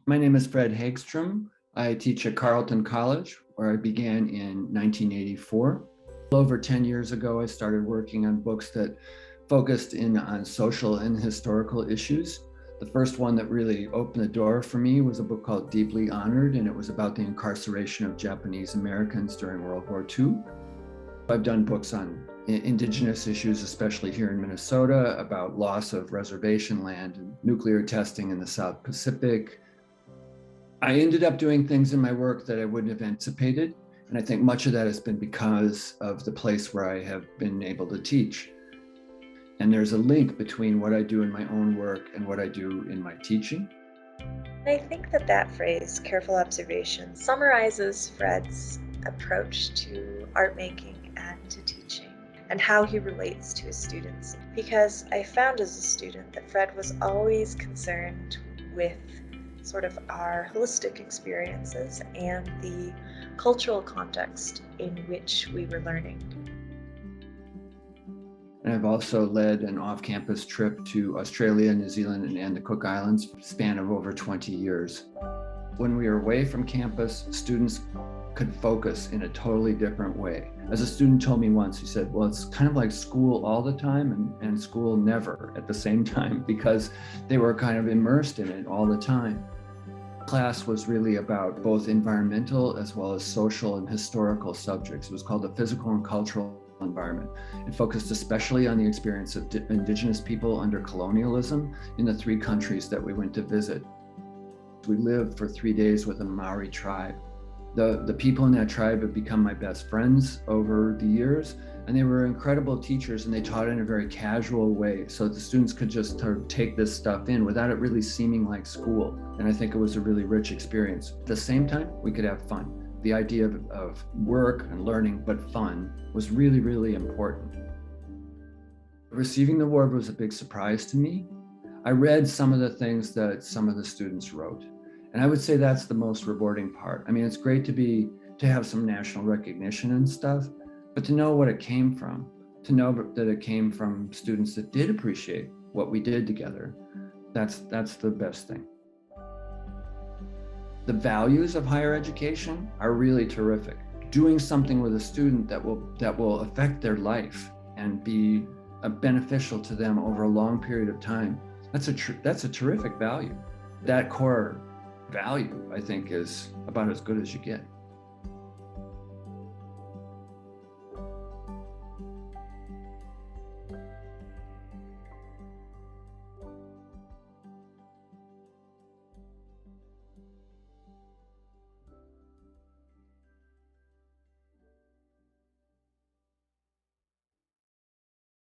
My name is Fred Hagstrom. I teach at Carleton College, where I began in 1984. Over 10 years ago, I started working on books that focused in on social and historical issues. The first one that really opened the door for me was a book called Deeply Honored, and it was about the incarceration of Japanese Americans during World War II. I've done books on indigenous issues, especially here in Minnesota, about loss of reservation land and nuclear testing in the South Pacific. I ended up doing things in my work that I wouldn't have anticipated. And I think much of that has been because of the place where I have been able to teach. And there's a link between what I do in my own work and what I do in my teaching. I think that phrase, careful observation, summarizes Fred's approach to art making and to teaching and how he relates to his students. Because I found as a student that Fred was always concerned with sort of our holistic experiences and the cultural context in which we were learning. And I've also led an off-campus trip to Australia, New Zealand, and the Cook Islands, span of over 20 years. When we were away from campus, students could focus in a totally different way. As a student told me once, he said, well, it's kind of like school all the time and school never at the same time, because they were kind of immersed in it all the time. Class was really about both environmental as well as social and historical subjects. It was called the Physical and Cultural Environment. It focused especially on the experience of indigenous people under colonialism in the 3 countries that we went to visit. We lived for 3 days with a Maori tribe. The people in that tribe have become my best friends over the years, and they were incredible teachers, and they taught in a very casual way so the students could just sort of take this stuff in without it really seeming like school. And I think it was a really rich experience. At the same time, we could have fun. The idea of work and learning, but fun, was really, really important. Receiving the award was a big surprise to me. I read some of the things that some of the students wrote, and I would say that's the most rewarding part. I mean, it's great to have some national recognition and stuff, but to know what it came from, to know that it came from students that did appreciate what we did together, that's the best thing. The values of higher education are really terrific. Doing something with a student that will affect their life and be beneficial to them over a long period of time, that's a terrific value. That core value, I think, is about as good as you get.